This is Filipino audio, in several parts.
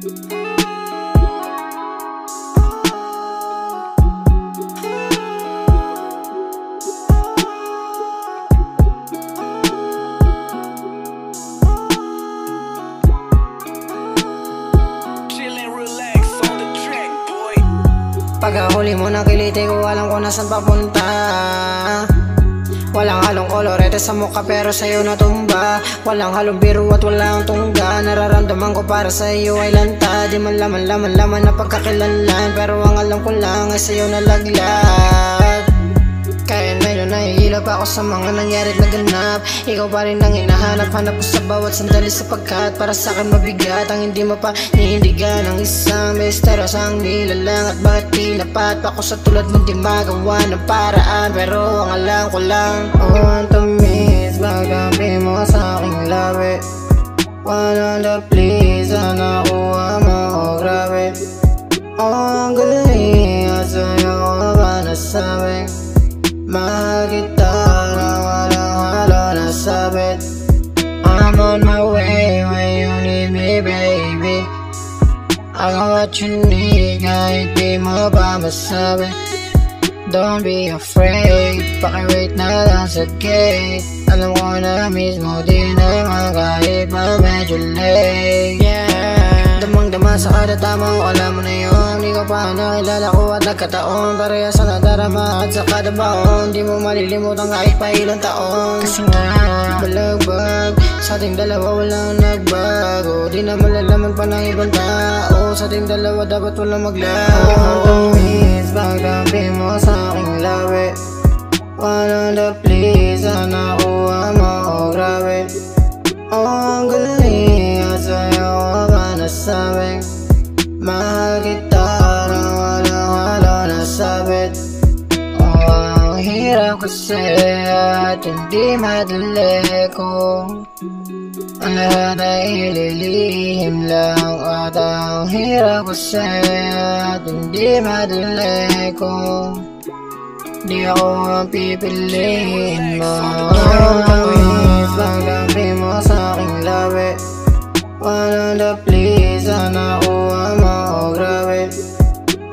Pagkahuli mo ng kiliti ko, alam ko nasan papunta. Walang halong kolorete sa mukha pero sa'yo natumba. Walang halong biro at walang tungga. Nararamdaman ko para sa'yo ay lanta. Di man laman na pagkakilanlan, pero ang alam ko lang ay sa'yo nalaglag. Kaya ngayon nahihilap ako sa mga nangyarit na ganap. Ikaw pa rin ang hinahanap-hanap ko sa bawat sandali, sapagkat para sa'kin mabigat ang hindi mapaninindigan ng isang misteryosang nilalang. At bakit tinapat pa ko sa tulad mong di magawa ng paraan, pero ang alam ko lang, ang tamis pagkampi mo sa aking labi. 100 please, sana kuha mo, oh grabe. Ang galing at sa'yo ko ba nasabing mahal kita na walang halo na sabit. I'm on my way when you need me, baby. I got what you need, kahit di mo pa masabi. Don't be afraid, paki-wait na lang sa gate. Alam ko na mismo di naman kahit pa medyo late. Damang-dama sa kada tamang alam mo na yun. Di ko pa nakilala ko at nagkataon. Parehas sa nadarama at sa kada baon. Di mo malilimutan kahit pa ilang taon. Kasi nga balagbag sa ating dalawa walang nagbago. Di na malalaman pa ng ibang tao. Sa ating dalawa dapat walang maglaho. Ang tamis pagkampi mo sa aking labi. 100 please, sana kuha mo, oh grabe. Ang galing at sa'yo ko ba nasabing mahal kita na walang halo na sabit. Ang hirap kasi at hindi madali ko. Ang lahat ay ililihim lang. At ang hirap kasi at hindi madali ko. Di ako ang pipiliin mo. Ang tamis pagkampi mo sa aking labi. 100 please, sana kuha mo, oh grabe.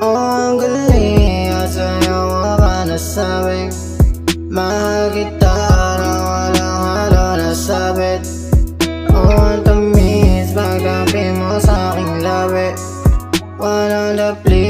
Ang galing at sa'yo ko ba nasabing mahal kita na walang halo na sabit. Ang tamis pagkampi mo sa aking labi. 100 please.